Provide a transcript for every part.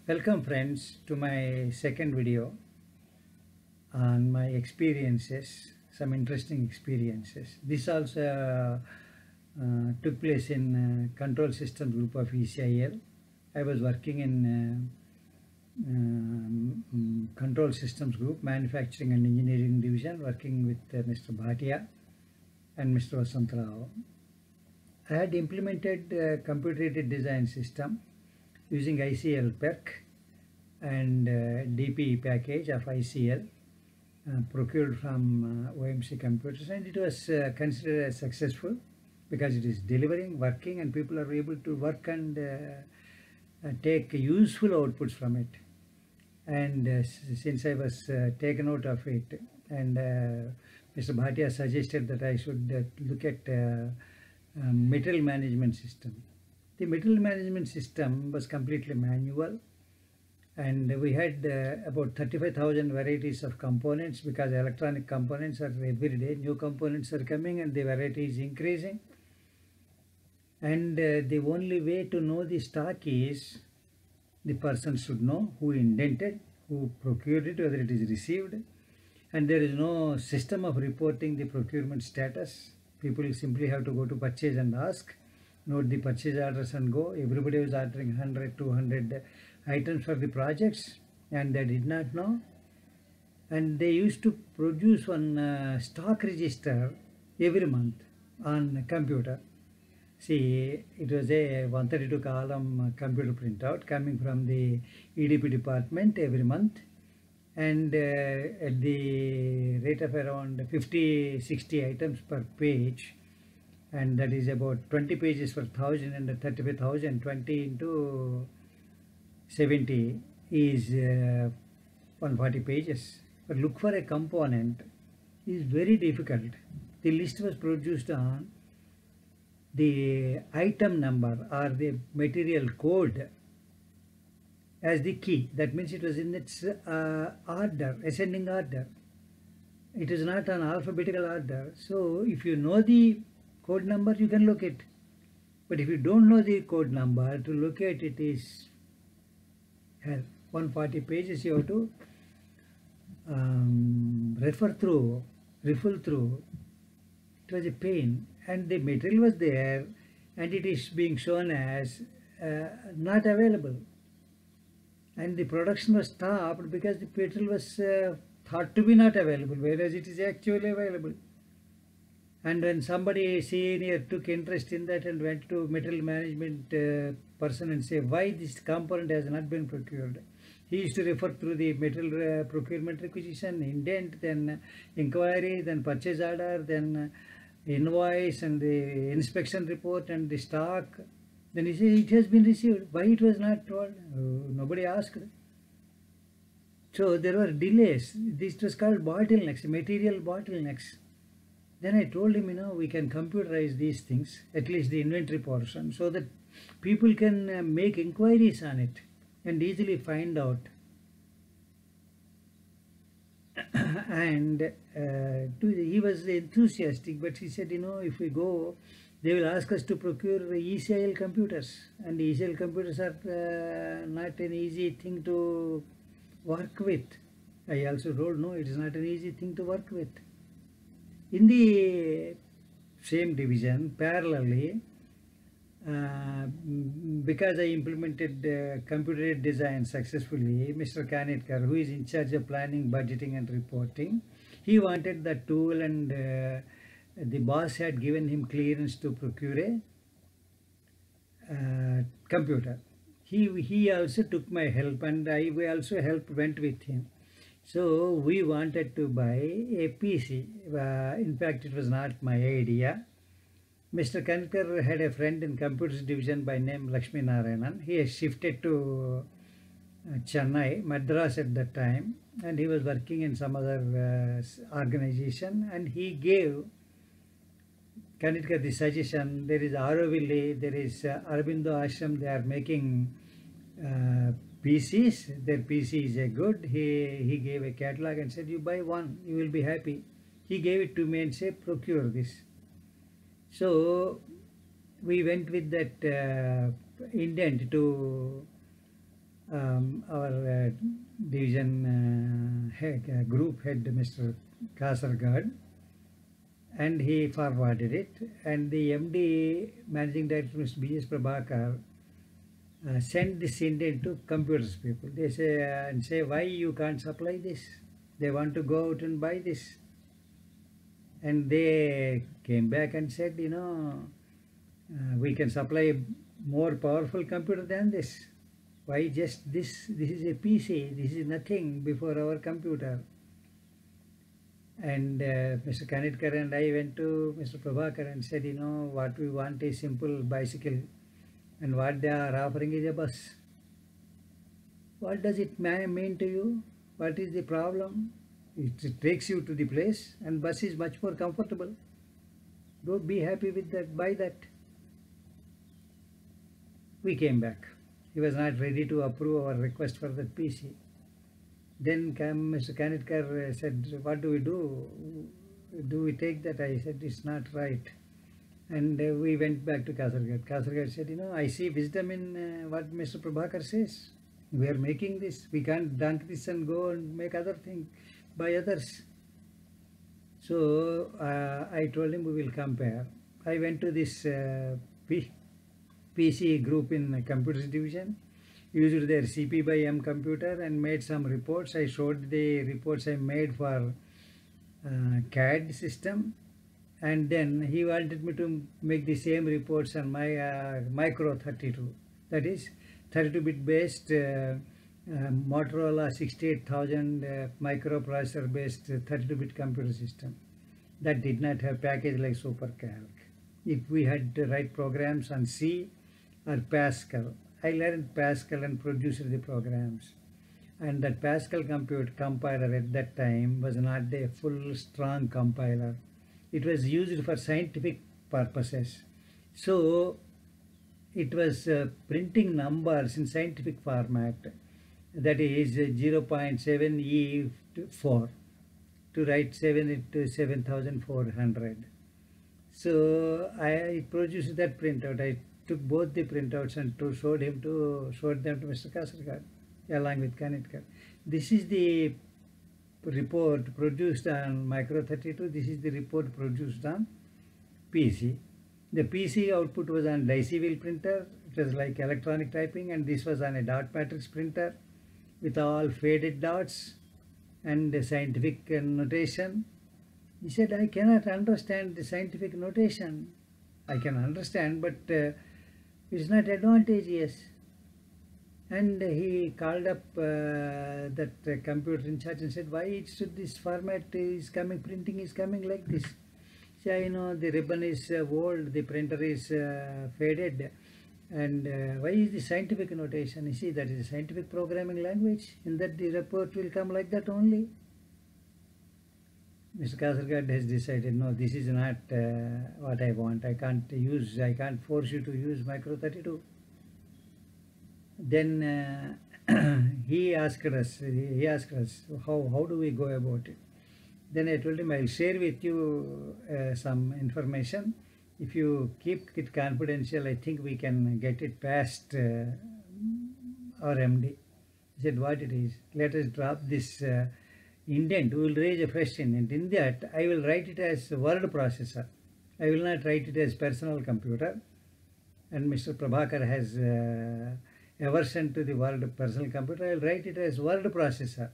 Welcome friends to my second video on my experiences, some interesting experiences. This also took place in control system group of ECIL. I was working in control systems group, manufacturing and engineering division, working with Mr. Bhatia and Mr. Vasant Rao. I had implemented computer-aided design system using ICL PERC and DP package of ICL procured from OMC Computers, and it was considered as successful because it is delivering, working, and people are able to work and take useful outputs from it. And since I was taken out of it, and Mr. Bhatia suggested that I should look at material management system. The material management system was completely manual, and we had about 35,000 varieties of components, because electronic components are every day, new components are coming and the variety is increasing. And the only way to know the stock is the person should know who indented, who procured it, whether it is received, and there is no system of reporting the procurement status. People simply have to go to purchase and ask, note the purchase orders and go. Everybody was ordering 100, 200 items for the projects, and they did not know. And they used to produce one stock register every month on computer. See, it was a 132 column computer printout coming from the EDP department every month, and at the rate of around 50-60 items per page, and that is about 20 pages per 1,000, and 35,000, 20 into 70 is 140 pages. But look for a component is very difficult. The list was produced on the item number or the material code as the key. That means it was in its order, ascending order. It is not an alphabetical order. So if you know the code number, you can locate. But if you don't know the code number, to locate it is 140 pages. You have to refer through, riffle through. It was a pain, and the material was there, and it is being shown as not available. And the production was stopped because the material was thought to be not available, whereas it is actually available. And when somebody senior took interest in that and went to material management person and say why this component has not been procured, he used to refer through the material procurement requisition, indent, then inquiry, then purchase order, then invoice, and the inspection report and the stock. Then he says it has been received. Why it was not told? Nobody asked. So there were delays. This was called bottlenecks, material bottlenecks. Then I told him, we can computerize these things, at least the inventory portion, so that people can make inquiries on it and easily find out. And he was enthusiastic, but he said, if we go, they will ask us to procure ECIL computers, and ECIL computers are not an easy thing to work with. I also told, no, it is not an easy thing to work with. In the same division, parallelly, because I implemented computer design successfully, Mr. Kanetkar, who is in charge of planning, budgeting and reporting, he wanted the tool, and the boss had given him clearance to procure a computer. He also took my help, and we also went with him. So we wanted to buy a PC. In fact, it was not my idea. Mr. Kankar had a friend in computers division by name Lakshmi Narayanan. He has shifted to Chennai, Madras at that time, and he was working in some other organization, and he gave Kanetkar the suggestion. There is Auroville, there is Aurobindo Ashram, they are making PCs. Their PC is a good. He gave a catalog and said, you buy one, you will be happy. He gave it to me and said, procure this. So we went with that indent to our division group head, Mr. Kasargad, and he forwarded it. And the MD, Managing Director, Mr. B.S. Prabhakar, sent this Indian to computers people. They say, why you can't supply this? They want to go out and buy this. And they came back and said, we can supply more powerful computer than this. Why just this? This is a PC. This is nothing before our computer. And Mr. Kanitkar and I went to Mr. Prabhakar and said, what we want is simple bicycle, and what they are offering is a bus. What does it mean to you? What is the problem? It takes you to the place, and bus is much more comfortable. Don't be happy with that, buy that. We came back. He was not ready to approve our request for that PC. Then Mr. Kanitkar said, what do we do? Do we take that? I said, it's not right. And we went back to Kasargad. Kasargad said, I see wisdom in what Mr. Prabhakar says. We are making this. We can't dunk this and go and make other things by others. So I told him we will compare. I went to this PC group in computers division, used their CP by M computer and made some reports. I showed the reports I made for CAD system, and then he wanted me to make the same reports on my Micro 32, that is 32-bit based Motorola 68000 microprocessor based 32-bit computer system that did not have package like SuperCalc. If we had to write programs on C or Pascal, I learned Pascal and produced the programs. And that Pascal compiler at that time was not a full strong compiler. It was used for scientific purposes. So it was printing numbers in scientific format, that is 0.7E4 to write 7 into 7400. So I produced that printout. I took both the printouts and showed them to Mr. Kasargad along with Kanitkar. This is the report produced on Micro 32. This is the report produced on PC. The PC output was on dicey wheel printer. It was like electronic typing, and this was on a dot matrix printer with all faded dots and the scientific notation. He said, I cannot understand the scientific notation. I can understand, but it's not advantageous. And he called up that computer in charge and said, why this format is coming, printing is coming like this? Say, the ribbon is old, the printer is faded, and why is the scientific notation? You see, that is a scientific programming language, in that the report will come like that only. Mr. Kasargad has decided, no, this is not what I want. I can't force you to use Micro 32. Then he asked us, how do we go about it? Then I told him, I'll share with you some information. If you keep it confidential, I think we can get it past our MD. He said, what it is? Let us drop this indent. We will raise a fresh indent. In that, I will write it as word processor. I will not write it as personal computer. And Mr. Prabhakar has aversion to the word personal computer. I will write it as word processor.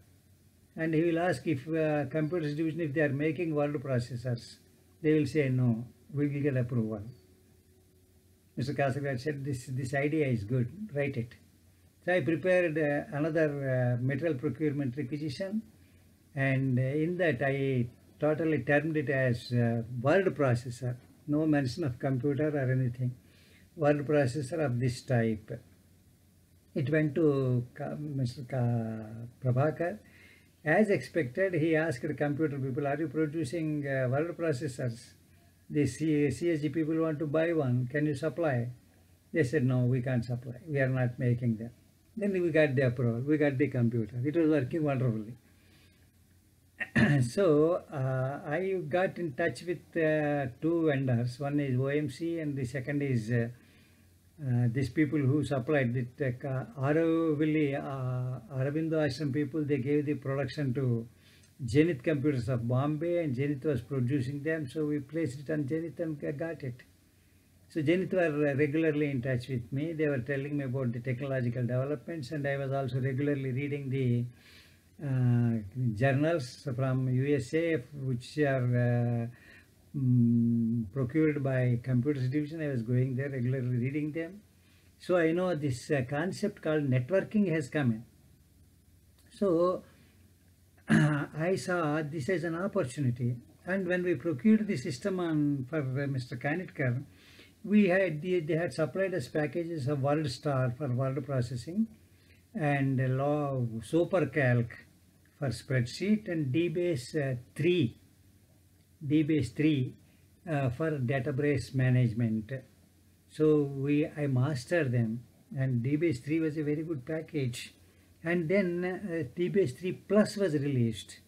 And he will ask if computers division, if they are making word processors. They will say, no, we will get approval. Mr. Kasargad said, this idea is good, write it. So I prepared another material procurement requisition, and in that I totally termed it as word processor. No mention of computer or anything. Word processor of this type. It went to Mr. Prabhakar. As expected, he asked the computer people, are you producing word processors? The CSG people want to buy one. Can you supply? They said, no, we can't supply. We are not making them. Then we got the approval. We got the computer. It was working wonderfully. So I got in touch with two vendors. One is OMC and the second is these people who supplied it, Aurobindo Ashram people, they gave the production to Zenith Computers of Bombay, and Zenith was producing them, so we placed it on Zenith and got it. So Zenith were regularly in touch with me. They were telling me about the technological developments, and I was also regularly reading the journals from USA, which are procured by Computers Division. I was going there regularly reading them. So I know this concept called networking has come in. So I saw this as an opportunity. And when we procured the system for Mr. Kanitkar, they had supplied us packages of WorldStar for word processing, and SuperCalc for spreadsheet, and DBase 3 for database management. So I mastered them, and DBase 3 was a very good package. And then DBase 3 Plus was released,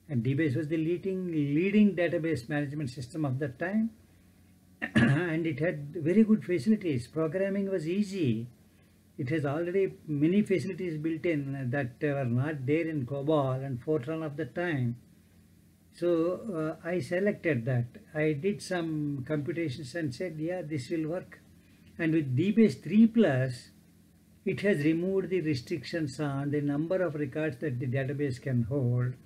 and DBase was the leading database management system of that time. And it had very good facilities. Programming was easy. It has already many facilities built in that were not there in COBOL and Fortran of the time. So I selected that. I did some computations and said, yeah, this will work. And with DBase 3 Plus, it has removed the restrictions on the number of records that the database can hold,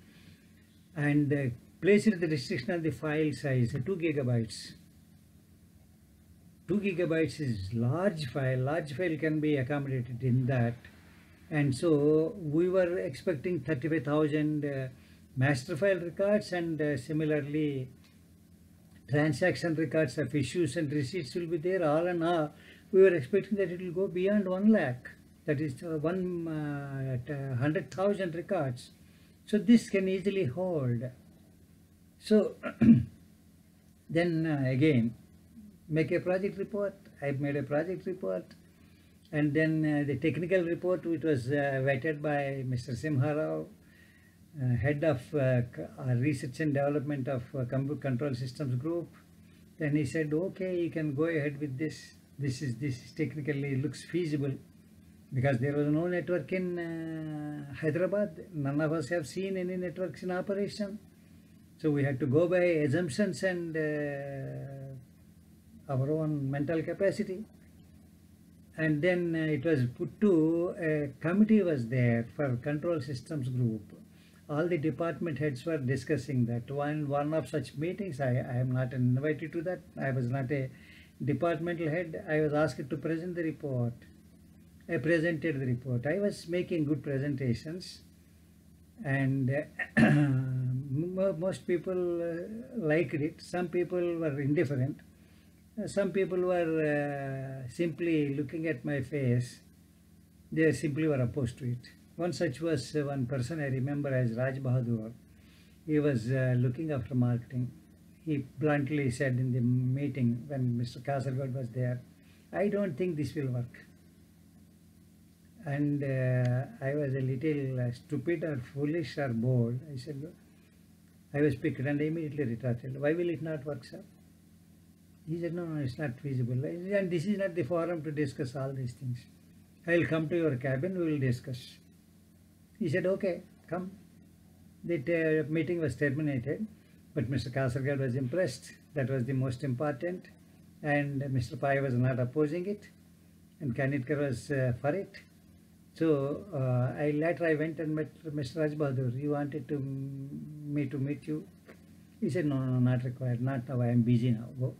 and placed the restriction on the file size, 2 gigabytes. 2 gigabytes is large file. Large file can be accommodated in that. And so we were expecting 35,000 master file records, and similarly transaction records of issues and receipts will be there. All in all, we were expecting that it will go beyond 1 lakh. That is 100,000 records. So this can easily hold. So then again, make a project report. I made a project report, and then the technical report, which was vetted by Mr. Simha Rao, head of research and development of Computer Control Systems Group. Then he said, okay, you can go ahead with this. This is technically looks feasible, because there was no network in Hyderabad. None of us have seen any networks in operation. So we had to go by assumptions and our own mental capacity. And then it was put to a committee was there for Control Systems Group. All the department heads were discussing that. One of such meetings, I am not invited to that. I was not a departmental head. I was asked to present the report. I presented the report. I was making good presentations, and most people liked it. Some people were indifferent. Some people were simply looking at my face. They simply were opposed to it. One such was one person I remember as Raj Bahadur. He was looking after marketing. He bluntly said in the meeting when Mr. Kasargod was there, I don't think this will work. And I was a little stupid or foolish or bold. I said, I was picked and I immediately retorted, why will it not work, sir? He said, no, it's not feasible. And this is not the forum to discuss all these things. I will come to your cabin, we will discuss. He said, okay, come. The meeting was terminated, but Mr. Kasargod was impressed. That was the most important. And Mr. Pai was not opposing it, and Kanitkar was for it. So later I went and met Mr. Raj Bahadur. He wanted me to meet you. He said, no, not required, not now, I am busy now, go.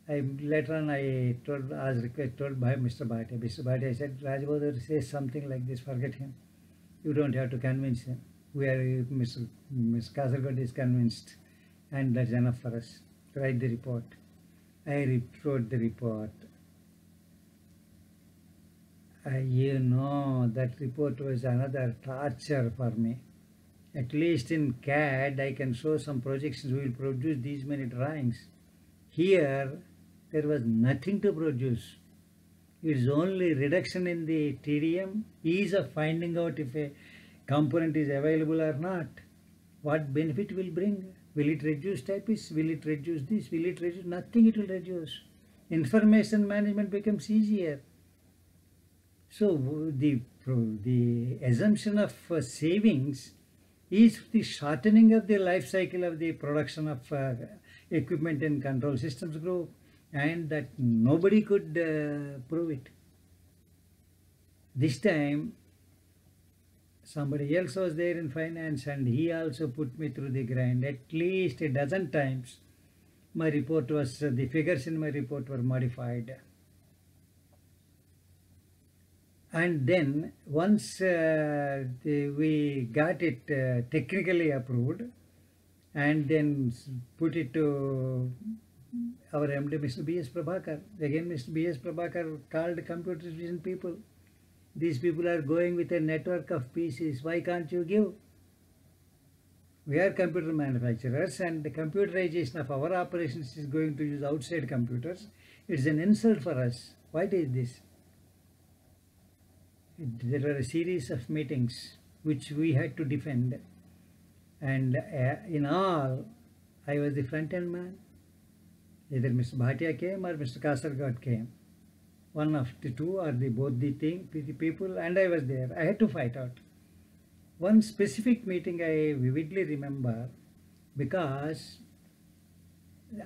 Later on I told by Mr. Bhatia. Mr. Bhatia said, Raj Bahadur says something like this, forget him. You don't have to convince him. Mr. Kasargod is convinced, and that's enough for us. Write the report. I wrote the report. You know, that report was another torture for me. At least in CAD, I can show some projections. We will produce these many drawings. Here, there was nothing to produce. It is only reduction in the TDM, ease of finding out if a component is available or not. What benefit will bring? Will it reduce typists? Will it reduce this? Will it reduce? Nothing it will reduce. information management becomes easier. So the assumption of savings is the shortening of the life cycle of the production of equipment and control systems group, and that nobody could prove it. This time somebody else was there in finance, and he also put me through the grind at least a dozen times. My report was, the figures in my report were modified. And then once we got it technically approved, and then put it to our MD, Mr. B.S. Prabhakar. Again, Mr. B.S. Prabhakar called computer vision people. These people are going with a network of PCs. Why can't you give? We are computer manufacturers, and the computerization of our operations is going to use outside computers. It's an insult for us. Why is this? There were a series of meetings which we had to defend, and in all, I was the front-end man. Either Mr. Bhatia came or Mr. Kasargod came. One of the two or both the people, and I was there. I had to fight out. One specific meeting I vividly remember, because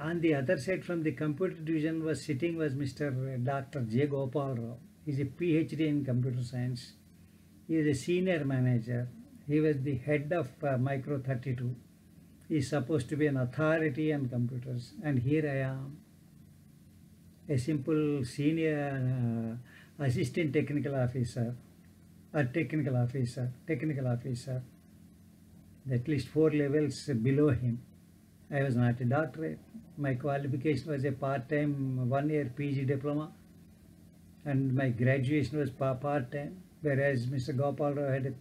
on the other side from the computer division was Mr. Dr. J. Gopal Rao. He's a PhD in computer science. He is a senior manager. He was the head of Micro 32. He is supposed to be an authority on computers, and here I am, a simple senior assistant technical officer, at least 4 levels below him. I was not a doctorate. My qualification was a part-time 1-year PG diploma, and my graduation was part-time, whereas Mr. Gopal Rao had a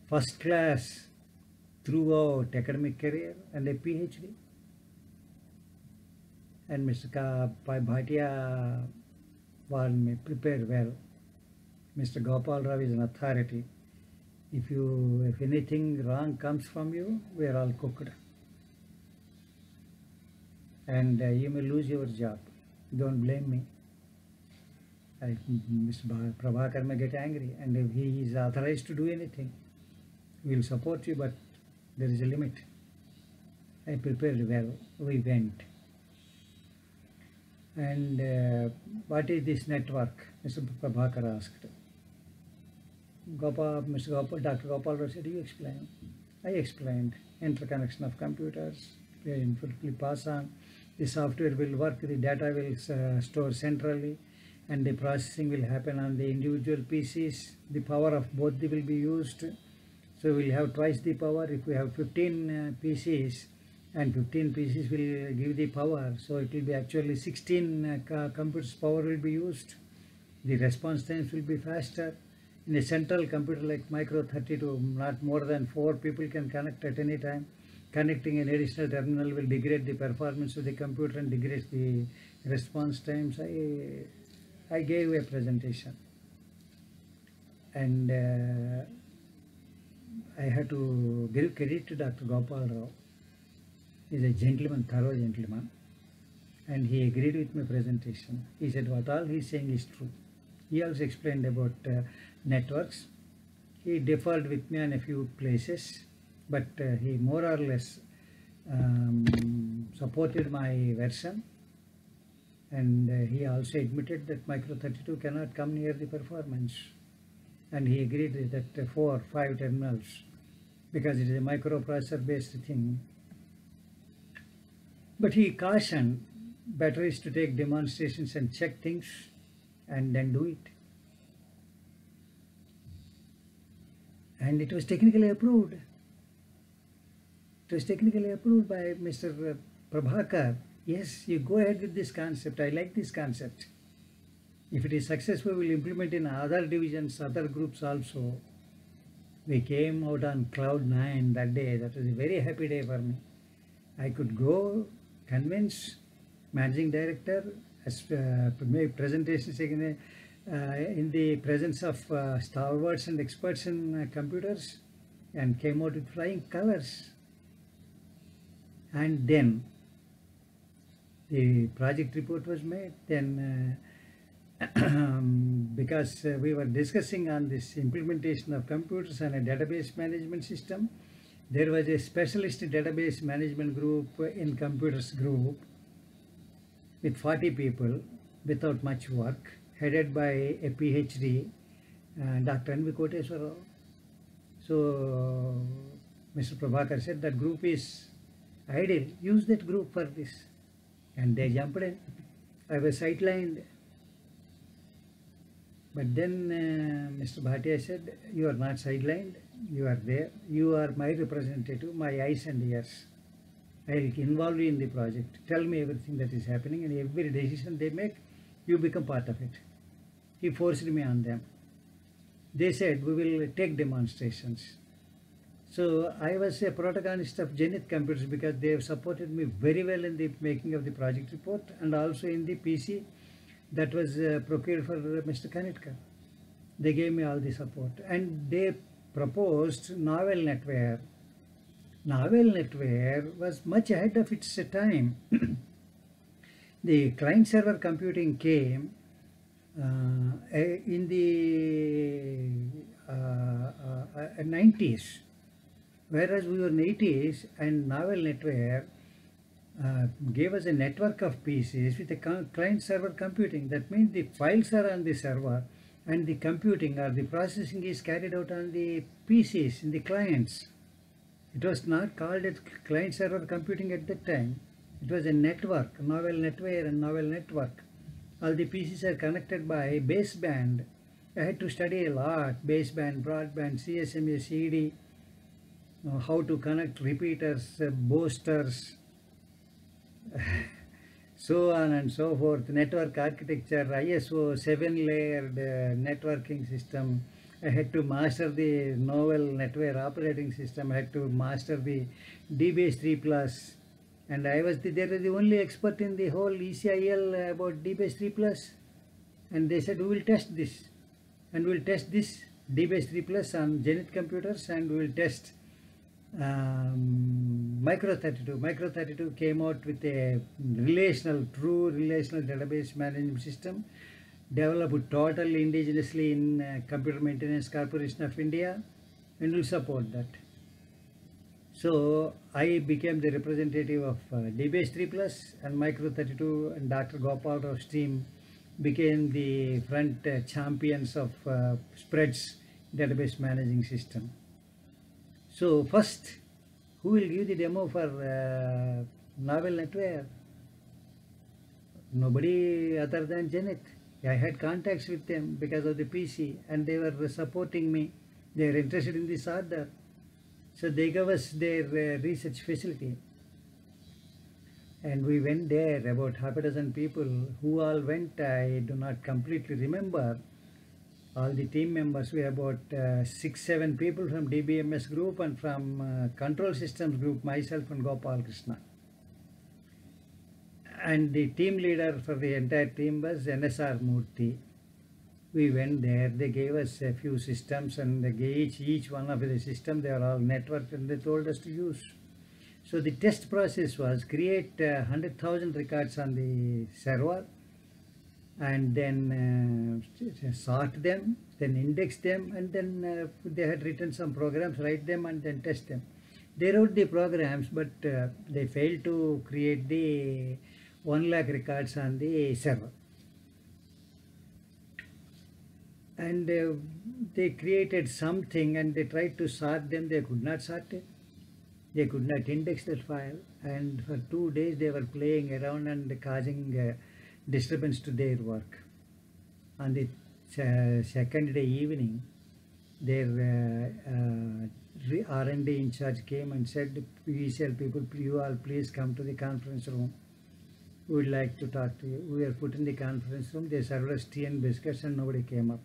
first class throughout academic career and a PhD. And Mr. Bhatia warned me, prepare well. Mr. Gopal Rao is an authority. If anything wrong comes from you, we are all cooked. And you may lose your job. Don't blame me. Mr. Prabhakar may get angry, and if he is authorized to do anything, we will support you, but there is a limit. I prepared well. We went. And what is this network? Mr. Prabhakar asked. Dr. Gopal Rao said, you explain. I explained. Interconnection of computers, infinitely pass on. The software will work, the data will store centrally, and the processing will happen on the individual PCs. The power of both will be used. So we'll have twice the power. If we have 15 PCs, and 15 PCs will give the power, so it will be actually 16 computers power will be used. The response times will be faster. In a central computer like Micro 32, not more than 4 people can connect at any time. Connecting an additional terminal will degrade the performance of the computer and degrade the response times. I gave a presentation, and I had to give credit to Dr. Gopal Rao. He is a gentleman, thorough gentleman, and he agreed with my presentation. He said what all he is saying is true. He also explained about networks. He differed with me on a few places, but he more or less supported my version, and he also admitted that Micro 32 cannot come near the performance, and he agreed that 4 or 5 terminals, because it is a microprocessor based thing. But he cautioned better is to take demonstrations and check things and then do it. And it was technically approved. It was technically approved by Mr. Prabhakar. Yes, you go ahead with this concept. I like this concept. If it is successful, we will implement in other divisions, other groups also. We came out on cloud 9 that day. That was a very happy day for me. I could go convince managing director, make presentations in the presence of stalwarts and experts in computers, and came out with flying colors. And then The project report was made. Then because we were discussing on this implementation of computers and a database management system, there was a specialist database management group in computers group with 40 people without much work, headed by a PhD, Dr. N.V. Koteswara. So Mr. Prabhakar said that group is ideal, use that group for this. And they jumped in. I was sidelined. But then Mr. Bhatia said, you are not sidelined, you are there, you are my representative, my eyes and ears. I will involve you in the project. Tell me everything that is happening, and every decision they make, you become part of it. He forced me on them. They said, we will take demonstrations. So I was a protagonist of Zenith Computers because they have supported me very well in the making of the project report and also in the PC that was procured for Mr. Kanitkar. They gave me all the support, and they proposed novel NetWare. Novel NetWare was much ahead of its time. The client-server computing came in the 90s, whereas we were in 80s, and Novel NetWare gave us a network of PCs with a client-server computing. That means the files are on the server and the computing or the processing is carried out on the PCs in the clients. It was not called as client-server computing at that time. It was a network, Novel NetWare and Novel Network. All the PCs are connected by baseband. I had to study a lot, baseband, broadband, CSMA, CD, how to connect repeaters, boosters, so on and so forth, network architecture, ISO 7-layered networking system. I had to master the Novel NetWare operating system. I had to master the DBase 3+, and I was the only expert in the whole ECIL about DBase 3+, and they said, we will test this, and we will test this DBase 3+ on Zenith computers, and we will test Micro32. Micro32 came out with a true relational database management system developed totally indigenously in Computer Maintenance Corporation of India, and will support that. So I became the representative of DBase 3+, and Micro32 and Dr. Gopal Rao's team became the front champions of Spreads database managing system. So first, who will give the demo for Novel NetWare? Nobody other than Zenith. I had contacts with them because of the PC, and they were supporting me. They were interested in this order. So they gave us their research facility. And we went there, about half a dozen people. Who all went, I do not completely remember. All the team members, we were about 6-7 people from DBMS group and from control systems group, myself and Gopal Krishna. And the team leader for the entire team was NSR Murthy. We went there, they gave us a few systems, and they gave each one of the systems, they were all networked, and they told us to use. So the test process was create 100,000 records on the server, and then sort them, then index them, and then they had written some programs, write them and then test them. They wrote the programs, but they failed to create the 1 lakh records on the server. And they created something, and they tried to sort them. They could not sort it. They could not index that file, and for 2 days they were playing around and causing disturbance to their work. On the second day evening, their R&D in charge came and said, PCL people, you all please come to the conference room. We would like to talk to you. We were put in the conference room. They served us tea and biscuits, and nobody came up.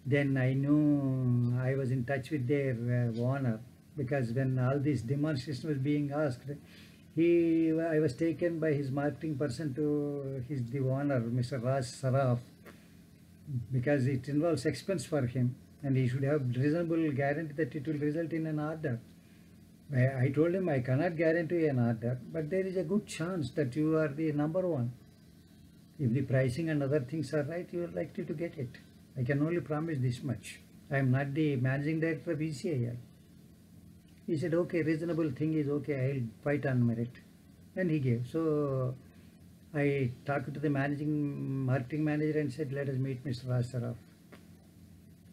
Then I knew I was in touch with their owner, because when all this demonstration was being asked, I was taken by his marketing person to the owner, Mr. Raj Saraf, because it involves expense for him, and he should have reasonable guarantee that it will result in an order. I told him I cannot guarantee an order, but there is a good chance that you are the number one. If the pricing and other things are right, you are likely to get it. I can only promise this much. I am not the managing director of ECIL. He said, okay, reasonable thing is okay, I'll fight on merit. And he gave. So I talked to the marketing manager and said, let us meet Mr. Raj Saraf.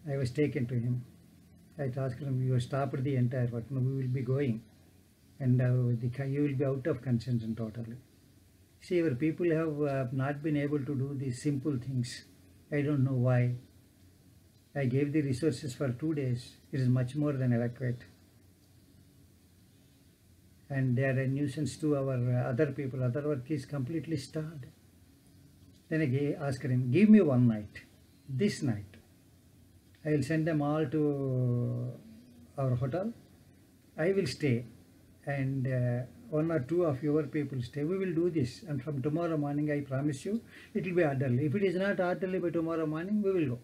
I was taken to him. I asked him, you stopped the entire work. No, we will be going. And you will be out of consumption totally. See, our people have not been able to do these simple things. I don't know why. I gave the resources for 2 days. It is much more than adequate. And they are a nuisance to our other people. Other work is completely stalled. Then I asked him, give me one night. This night. I will send them all to our hotel. I will stay. And one or two of your people stay. We will do this. And from tomorrow morning, I promise you, it will be orderly. If it is not orderly by tomorrow morning, we will go.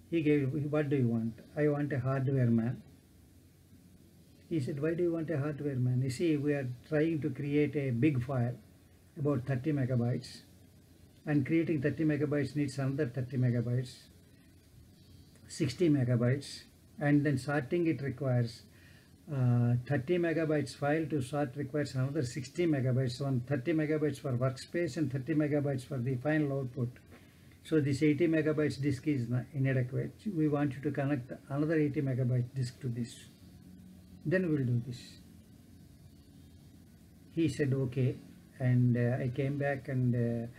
He gave, what do you want? I want a hardware man. He said, why do you want a hardware man? You see, we are trying to create a big file, about 30 megabytes. And creating 30 megabytes needs another 30 megabytes, 60 megabytes. And then sorting it requires 30 megabytes file to sort requires another 60 megabytes. So 30 megabytes for workspace and 30 megabytes for the final output. So this 80 megabytes disk is inadequate. We want you to connect another 80 megabyte disk to this. Then we will do this. He said okay, and I came back and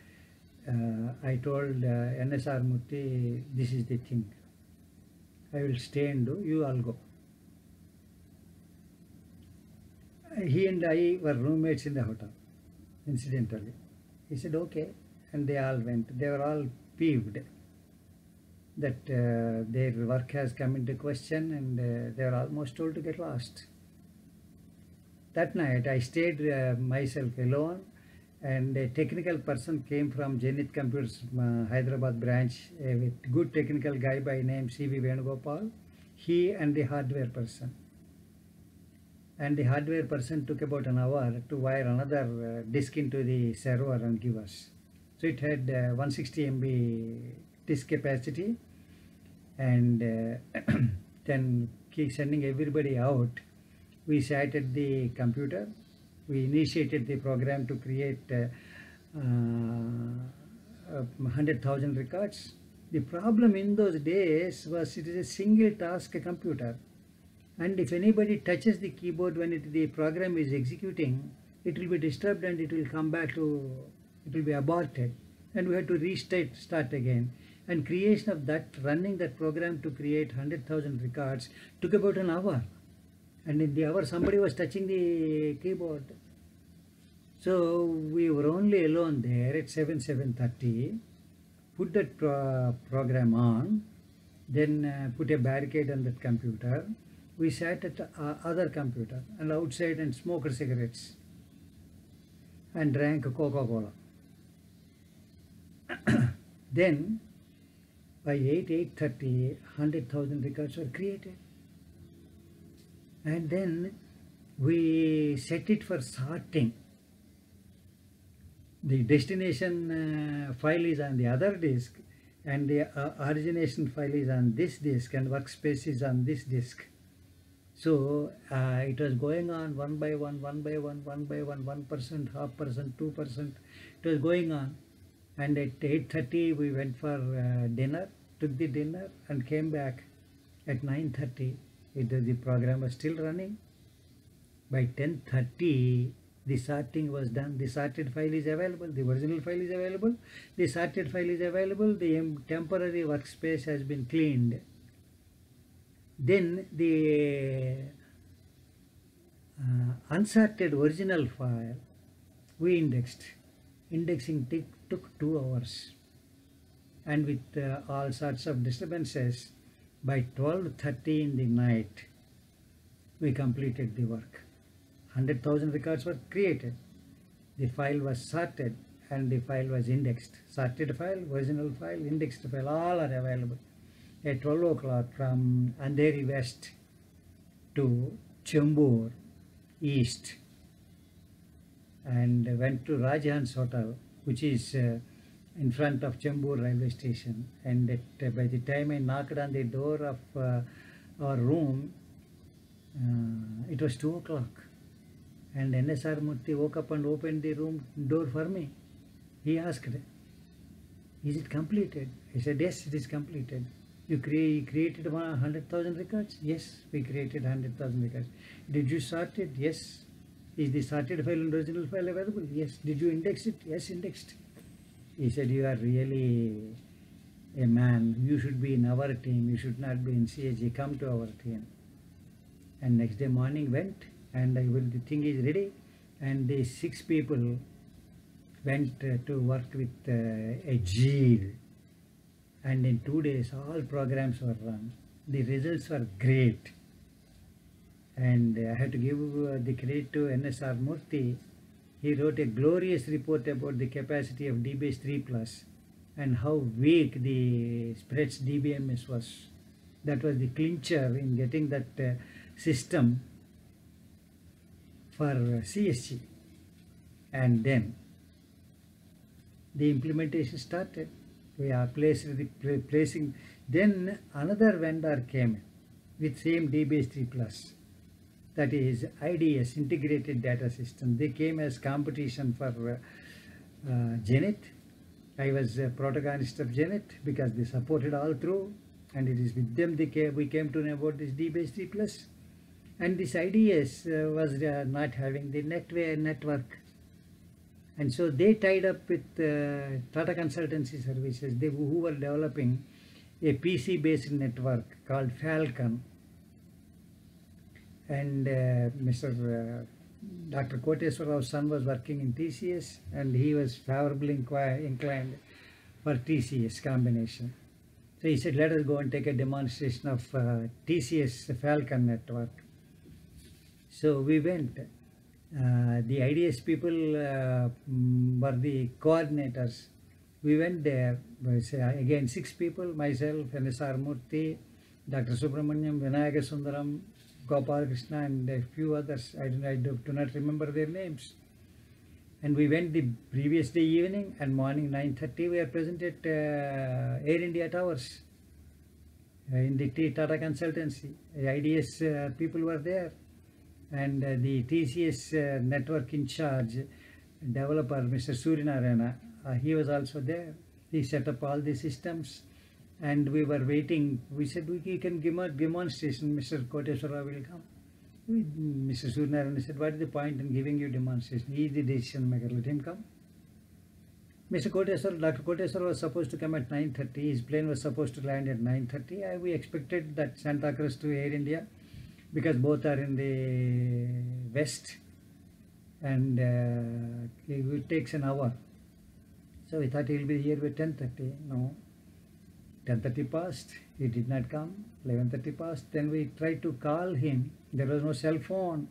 I told NSR Murthy, this is the thing. I will stay and do, you all go. He and I were roommates in the hotel, incidentally. He said okay, and they all went. They were all peeved that their work has come into question, and they are almost told to get lost. That night I stayed myself alone, and a technical person came from Zenith Computers Hyderabad branch, with good technical guy by name C.V. Venugopal. He and the hardware person. And the hardware person took about an hour to wire another disk into the server and give us. So it had 160 MB disk capacity, and then sending everybody out, we sat at the computer. We initiated the program to create 100,000 records. The problem in those days was it is a single task computer, and if anybody touches the keyboard when the program is executing, it will be disturbed and it will come back to, it will be aborted, and we had to start again. And creation of that, running that program to create 100,000 records took about an hour. And in the hour, somebody was touching the keyboard. So we were only alone there at 7:30, put that program on, then put a barricade on that computer. We sat at the other computer and outside and smoked cigarettes and drank Coca-Cola. Then by 8:30, 100,000 records were created. And then we set it for sorting. The destination file is on the other disk, and the origination file is on this disk, and workspace is on this disk. So it was going on one by one, 1%, 0.5%, 2%. It was going on. And at 8:30 we went for dinner, took the dinner and came back at 9:30. The program was still running. By 10:30 the sorting was done. The sorted file is available. The original file is available. The sorted file is available. The temporary workspace has been cleaned. Then the unsorted original file we indexed. Indexing took 2 hours. And with all sorts of disturbances, by 12:30 in the night, we completed the work. 100,000 records were created. The file was sorted and the file was indexed. Sorted file, original file, indexed file, all are available. At 12 o'clock from Andheri West, to Chembur East and went to Rajahans Hotel, which is in front of Chembur railway station. And by the time I knocked on the door of our room, it was 2 o'clock. And NSR Murthy woke up and opened the room door for me. He asked, "Is it completed?" I said, "Yes, it is completed." "You created 100,000 records?" "Yes, we created 100,000 records." "Did you sort it?" "Yes." "Is the sorted file and original file available?" "Yes." "Did you index it?" "Yes, indexed." He said, "You are really a man. You should be in our team. You should not be in CAG. Come to our team." And next day morning went, and the thing is ready. And the 6 people went to work with a zeal. And in 2 days, all programs were run. The results were great. And I have to give the credit to NSR Murthy. He wrote a glorious report about the capacity of DBase 3 Plus and how weak the spreads DBMS was. That was the clincher in getting that system for CSG. And then the implementation started. We are placing. Then another vendor came with same DBase 3 Plus. That is IDS, Integrated Data System. They came as competition for Zenith. I was a protagonist of Zenith because they supported all through, and it is with them we came to know about this DBase 3 Plus. And this IDS was not having the network. And so they tied up with Tata Consultancy Services, who were developing a PC-based network called Falcon. And Dr. Koteswar Rao's son was working in TCS, and he was favorably inclined for TCS combination. So he said, "Let us go and take a demonstration of TCS Falcon network." So we went. The IDS people were the coordinators. We went there. Again, 6 people, myself, NSR Murthy, Dr. Subramaniam, Vinayaka Sundaram, Gopal Krishna, and a few others. I do not remember their names. And we went the previous day evening, and morning 9:30 we are present at Air India Towers in the Tata Consultancy. The IDS people were there, and the TCS network in charge developer, Mr. Suryanarayana, he was also there. He set up all the systems, and we were waiting. We said, "We can give a demonstration. Mr. Koteswar Rao will come." Mr. Suryanarayana said, "What is the point in giving you demonstration? He is the decision maker. Let him come." Dr. Koteswar was supposed to come at 9:30. His plane was supposed to land at 9:30. We expected that Santa Cruz to Air India, because both are in the west, and it takes an hour. So we thought he'll be here by 10:30. No. 10:30 passed, he did not come. 11:30 passed, then we tried to call him. There was no cell phone.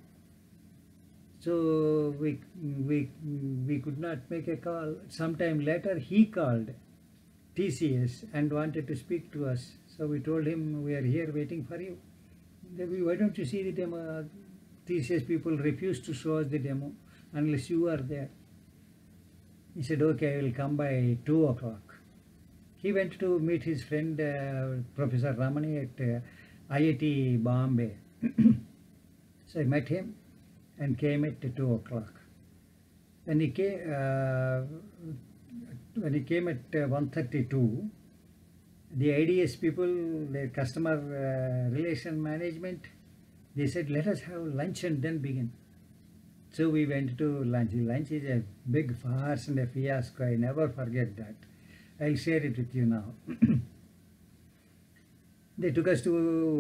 So we could not make a call. Sometime later he called TCS and wanted to speak to us. So we told him, "We are here waiting for you." "Why don't you see the demo?" TCS people refused to show us the demo unless you are there. He said, "Okay, I will come by 2 o'clock. He went to meet his friend Professor Ramani at IIT Bombay. So I met him and came at 2 o'clock. When he came at 1:32, the IDS people, the customer relation management, they said, "Let us have lunch and then begin." So we went to lunch. Lunch is a big farce and a fiasco. I never forget that. I'll share it with you now. They took us to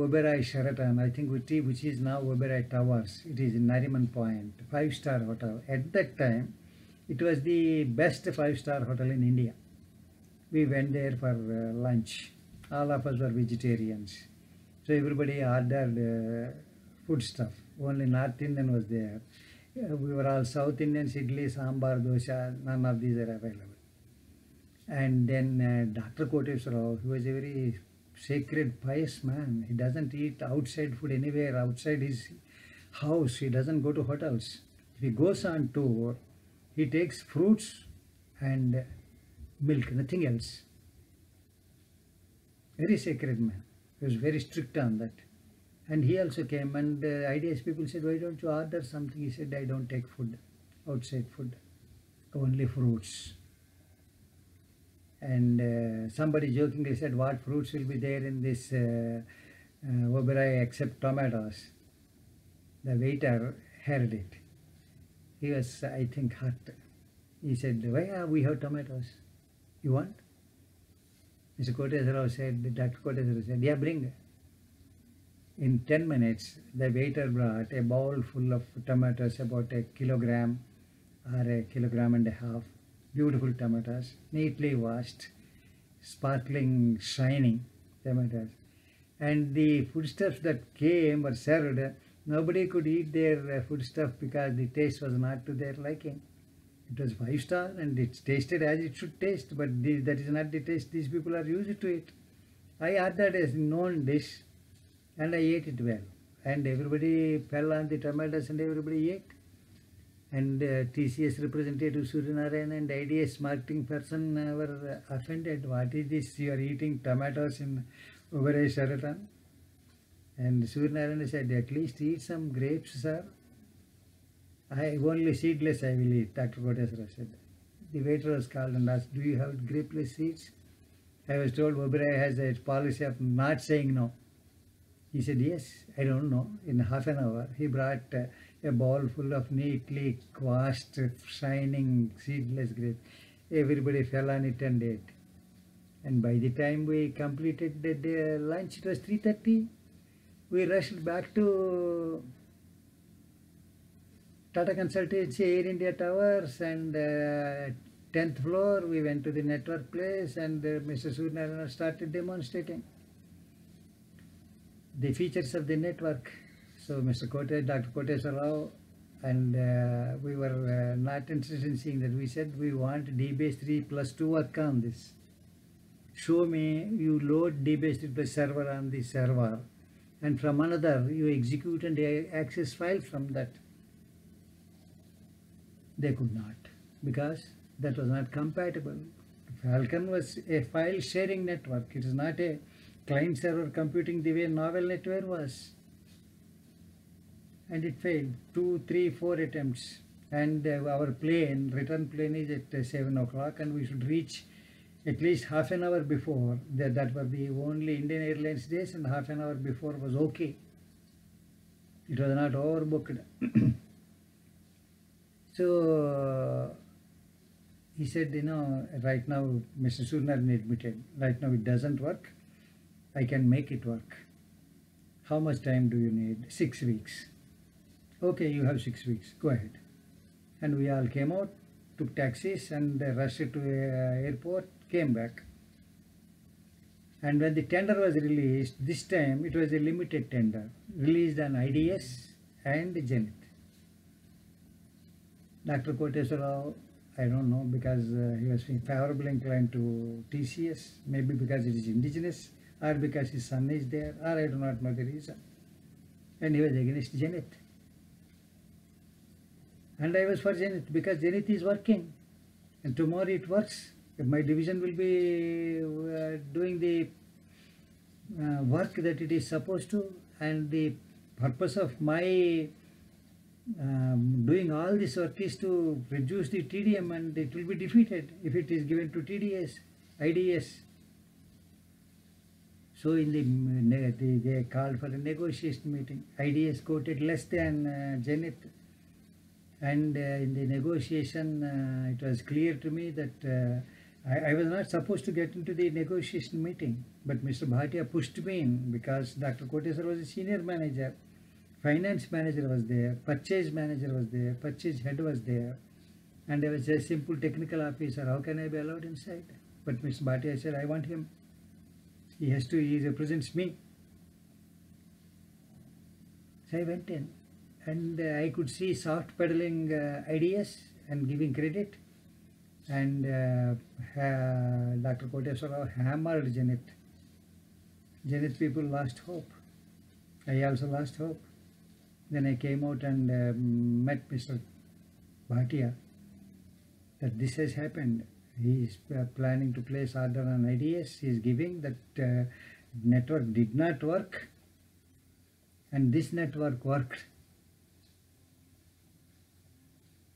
Oberoi Sheraton, I think, which is now Oberoi Towers. It is in Nariman Point, 5-star hotel. At that time, it was the best 5-star hotel in India. We went there for lunch. All of us were vegetarians. So everybody ordered food stuff. Only North Indian was there. We were all South Indians, idli, sambar, dosha, none of these are available. And then Dr. Koteswar Rao, who was a very sacred, pious man. He doesn't eat outside food anywhere outside his house. He doesn't go to hotels. If he goes on tour, he takes fruits and milk, nothing else. Very sacred man. He was very strict on that. And he also came, and IDS people said, why don't you order something? He said, I don't take food, outside food, only fruits. And somebody jokingly said, what fruits will be there in this Oberoi except tomatoes? The waiter heard it. He was, I think, hurt. He said, why we have tomatoes? You want? Mr. Kotesarao said, Dr. Kotesarao said, yeah, bring. In 10 minutes, the waiter brought a bowl full of tomatoes, about a kilogram or a kilogram and a half. Beautiful tomatoes, neatly washed, sparkling, shining tomatoes. And the foodstuffs that came or served, nobody could eat their foodstuff because the taste was not to their liking. It was 5-star and it tasted as it should taste, but that is not the taste these people are used to it. I ordered a known dish and I ate it well. And everybody fell on the tomatoes and everybody ate. And TCS representative Suryanarayan and IDS marketing person were offended. What is this? You are eating tomatoes in Oberoi Sheraton? And Suryanarayan said, at least eat some grapes, sir. I only seedless I will eat, Dr. Kotesarao said. The waiter was called and asked, do you have grapeless seeds? I was told Oberoi has a policy of not saying no. He said, yes, I don't know. In half an hour, he brought a bowl full of neatly washed, shining, seedless grapes. Everybody fell on it and ate. And by the time we completed the lunch, it was 3:30. We rushed back to Tata Consultancy Air India Towers and 10th floor. We went to the network place and Mr. Suryanarayan started demonstrating the features of the network. So Dr. Kotesarao and we were not interested in seeing that. We said we want DBase 3+2 work on this. Show me you load DBase 3+ server on the server and from another you execute and access files from that. They could not because that was not compatible. Falcon was a file sharing network. It is not a client server computing the way Novell Netware was. And it failed 2, 3, 4 attempts. And our plane, return plane is at 7 o'clock and we should reach at least half an hour before. That were the only Indian Airlines days and half an hour before was okay. It was not overbooked. So he said, right now, Mr. Suryanarayan admitted, right now it doesn't work. I can make it work. How much time do you need? 6 weeks. Okay, you have 6 weeks. Go ahead. And we all came out, took taxis and rushed to airport, came back. And when the tender was released, this time it was a limited tender, released on IDS and Zenith. Dr. Kotesarao, I don't know, because he was favorably inclined to TCS, maybe because it is indigenous, or because his son is there, or I do not know the reason. And he was against Zenith. And I was for Zenith because Zenith is working. And tomorrow it works. If my division will be doing the work that it is supposed to, and the purpose of my doing all this work is to reduce the TDM, and it will be defeated if it is given to TDS, IDS. So in they called for a negotiation meeting. IDS quoted less than Zenith. And in the negotiation, it was clear to me that I was not supposed to get into the negotiation meeting. But Mr. Bhatia pushed me in because Dr. Kotesarao was a senior manager. Finance manager was there, purchase manager was there, purchase head was there, and I was a simple technical officer. How can I be allowed inside? But Mr. Bhatia said, I want him. He represents me. So I went in, and I could see soft pedaling IDS and giving credit, and Dr. Kotesarao hammered Zenith. Zenith people lost hope. I also lost hope. Then I came out and met Mr. Bhatia, that this has happened. He is planning to place order on IDS. He is giving that network did not work, and this network worked.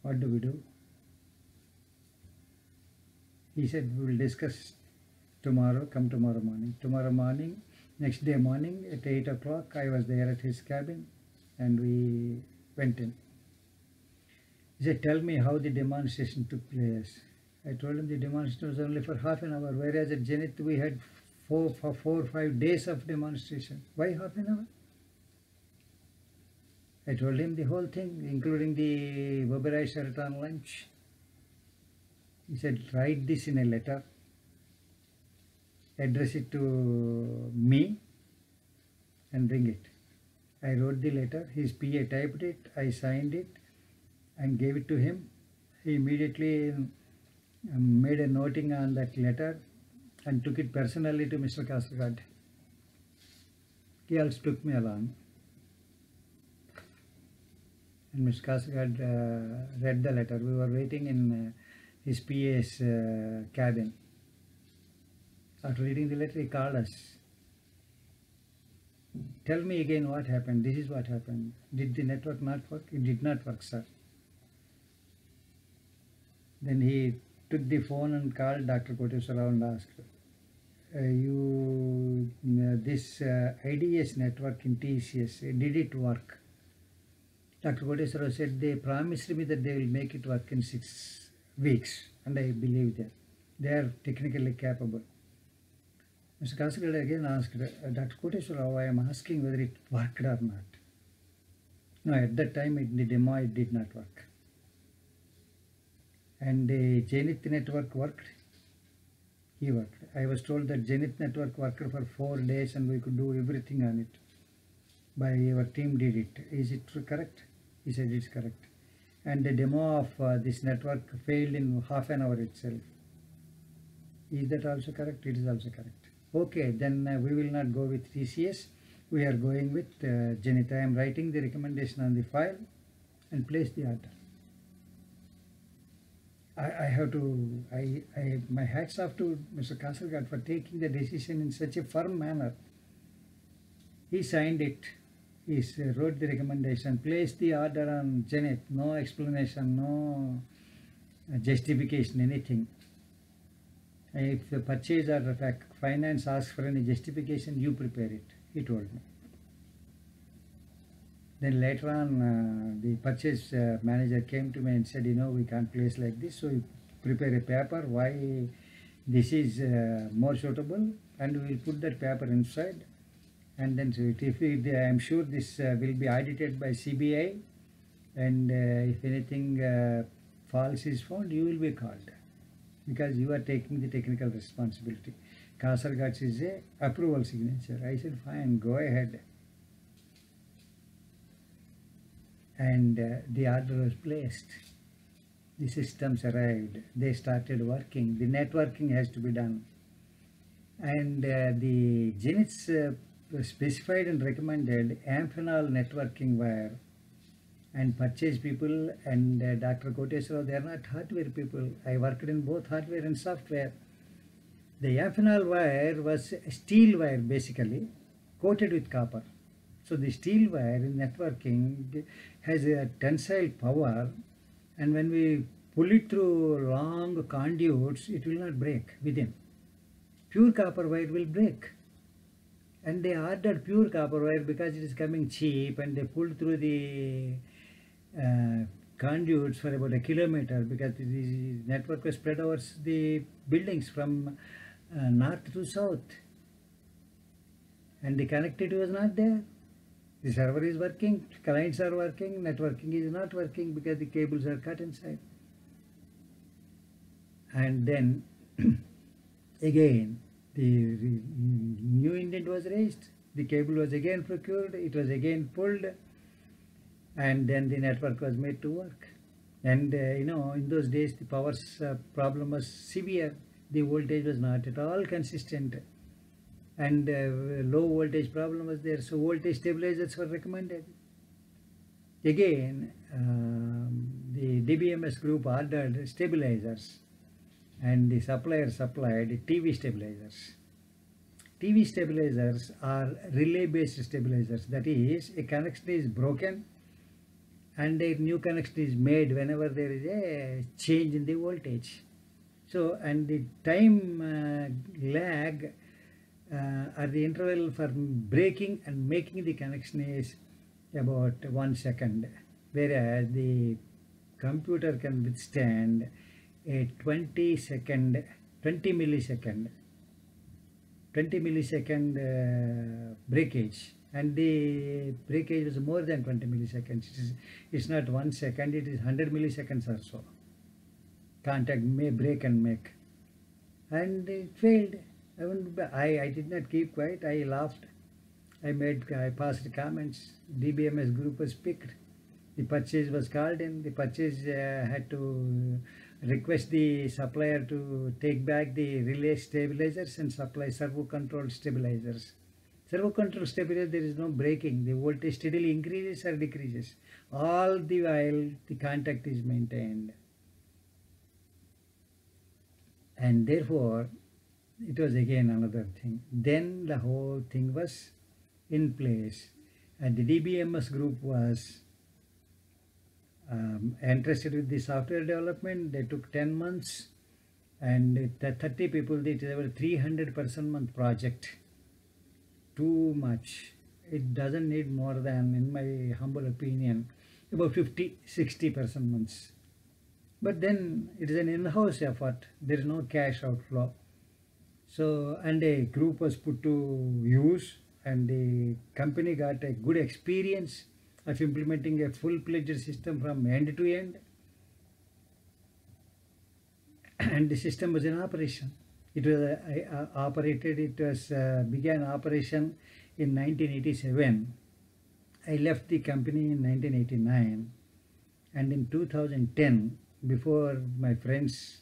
What do we do? He said, we will discuss tomorrow, come tomorrow morning. Tomorrow morning, next day morning at 8 o'clock, I was there at his cabin and we went in. He said, tell me how the demonstration took place. I told him the demonstration was only for half an hour, whereas at Zenith we had 4 or 5 days of demonstration. Why half an hour? I told him the whole thing, including the Waberai Sheraton lunch. He said, write this in a letter, address it to me and bring it. I wrote the letter, his PA typed it, I signed it and gave it to him. He immediately made a noting on that letter and took it personally to Mr. Kasaragod. He also took me along. And Mr. Kasaragod read the letter. We were waiting in his PA's cabin. After reading the letter, he called us. Tell me again what happened. This is what happened. Did the network not work? It did not work, sir. Then he took the phone and called Dr. Koteswara and asked, this IDS network in TCS, did it work? Dr. Koteswara said, they promised me that they will make it work in 6 weeks, and I believe that. They are technically capable. Mr. Kasaragod again asked, Dr. Koteswara, I am asking whether it worked or not. No, at that time, in the demo, it did not work. And the Zenith network worked. He worked. I was told that Zenith network worked for 4 days and we could do everything on it. By our team did it. Is it correct? He said it's correct. And the demo of this network failed in half an hour itself. Is that also correct? It is also correct. Okay, then we will not go with TCS. We are going with Zenith. I am writing the recommendation on the file and place the order. I have to, my hats off to Mr. Kasaragod for taking the decision in such a firm manner. He signed it. He wrote the recommendation, placed the order on Zenith. No explanation, no justification, anything. If the purchase or finance asks for any justification, you prepare it, he told me. Then later on, the purchase manager came to me and said, we can't place like this, so you prepare a paper why this is more suitable, and we will put that paper inside. And then I am sure this will be audited by CBI, and if anything false is found, you will be called, because you are taking the technical responsibility. Kasaragod's is a approval signature. I said, fine, go ahead. And the order was placed. The systems arrived. They started working. The networking has to be done. And the Zenith's specified and recommended Amphenol networking wire, and purchase people and Dr. Koteswara, they are not hardware people. I worked in both hardware and software. The Amphenol wire was a steel wire basically, coated with copper. So the steel wire in networking has a tensile power, and when we pull it through long conduits, it will not break within. Pure copper wire will break. And they ordered pure copper wire because it is coming cheap, and they pulled through the conduits for about a kilometer, because the network was spread over the buildings from north to south. And the connectivity was not there. The server is working, clients are working, networking is not working because the cables are cut inside. And then again, the new indent was raised, the cable was again procured, it was again pulled, and then the network was made to work. And in those days the power problem was severe. The voltage was not at all consistent. and low voltage problem was there, so voltage stabilizers were recommended. Again, the DBMS group ordered stabilizers, and the supplier supplied TV stabilizers. TV stabilizers are relay-based stabilizers. That is, a connection is broken and a new connection is made whenever there is a change in the voltage. So, and the time lag or the interval for breaking and making the connection is about 1 second, whereas the computer can withstand a 20 millisecond breakage, and the breakage was more than 20 milliseconds. It's not 1 second, it is 100 milliseconds or so. Contact may break and make, and it failed. I did not keep quiet. I laughed. I passed comments. DBMS group was picked. The purchase was called in. The purchase had to request the supplier to take back the relay stabilizers and supply servo control stabilizers. Servo control stabilizer, there is no breaking. The voltage steadily increases or decreases. All the while the contact is maintained. And therefore, it was again another thing. Then the whole thing was in place, and the DBMS group was interested with the software development. They took 10 months, and 30 people. It was a 300-person month project. Too much. It doesn't need more than, in my humble opinion, about 50-60-person months. But then it is an in-house effort. There is no cash outflow. So, and a group was put to use, and the company got a good experience of implementing a full-fledged system from end to end. And the system was in operation. It was operated. It was began operation in 1987. I left the company in 1989, and in 2010, before my friends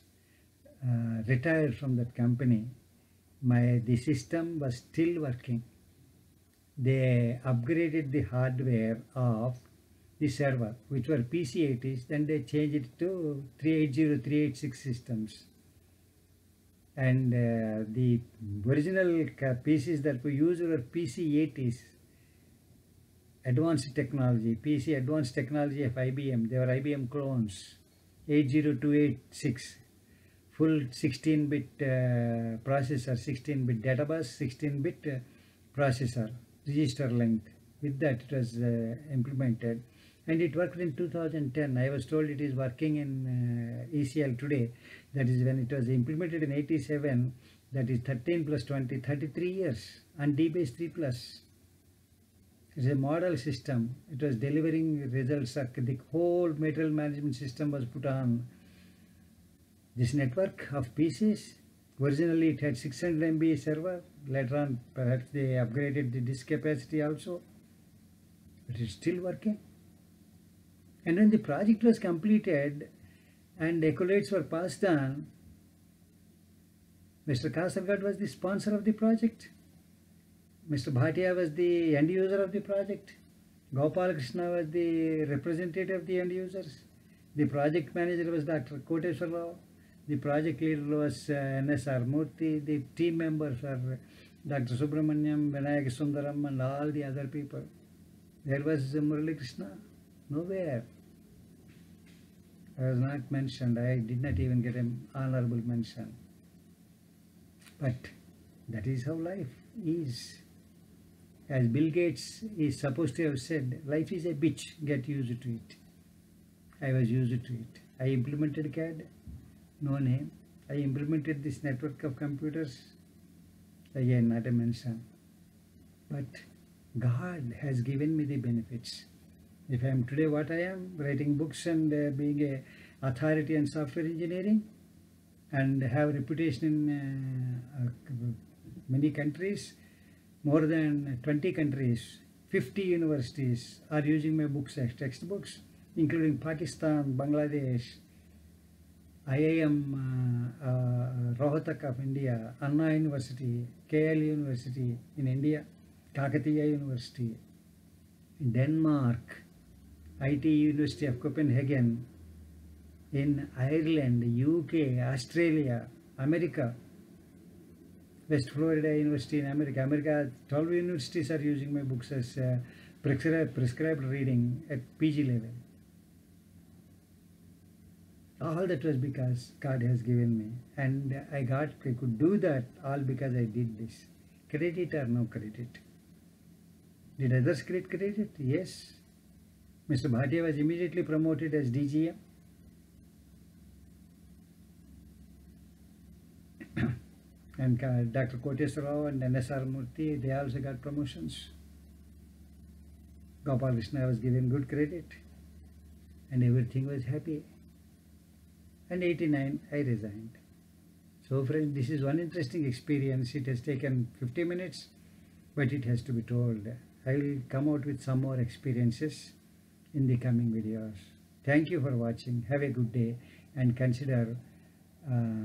retired from that company, the system was still working. They upgraded the hardware of the server, which were PC80s, then they changed it to 380, 386 systems. And the original PCs that we used were PC80s, advanced technology, PC advanced technology of IBM. They were IBM clones, 80286, full 16-bit processor, 16-bit databus, 16-bit processor, register length. With that it was implemented, and it worked in 2010. I was told it is working in ECL today. That is when it was implemented in 87. That is 13 plus 20, 33 years, and DBase 3 plus. It's a model system. It was delivering results. The whole material management system was put on this network of PCs. Originally it had 600 MB server. Later on perhaps they upgraded the disk capacity also. But it's still working. And when the project was completed and accolades were passed on, Mr. Kasargod was the sponsor of the project. Mr. Bhatia was the end user of the project. Gopal Krishna was the representative of the end users. The project manager was Dr. Koteshwar Rao. The project leader was N.S.R. Murthy. The team members were Dr. Subramanyam, Vinayak Sundaram, and all the other people. There was Murali Krishna. Nowhere. I was not mentioned. I did not even get an honorable mention. But that is how life is. As Bill Gates is supposed to have said, life is a bitch, get used to it. I was used to it. I implemented CAD, no name. I implemented this network of computers, again not a mention. But God has given me the benefits. If I am today what I am, writing books and being a authority in software engineering, and have reputation in many countries, more than 20 countries, 50 universities are using my books as textbooks, including Pakistan, Bangladesh, IIM Rohtak of India, Anna University, KL University in India, Kakatiya University, in Denmark, IT University of Copenhagen, in Ireland, UK, Australia, America, West Florida University in America. 12 universities are using my books as prescribed reading at PG level. All that was because God has given me, and I could do that all because I did this. Credit or no credit? Did others get credit? Yes. Mr. Bhatia was immediately promoted as DGM. And Dr. Koteswara Rao and NSR Murthy, they also got promotions. Gopal Krishna was given good credit, and everything was happy. And 89, I resigned. So friends, this is one interesting experience. It has taken 50 minutes, but it has to be told. I will come out with some more experiences in the coming videos. Thank you for watching. Have a good day, and consider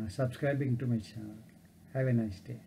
subscribing to my channel. Have a nice day.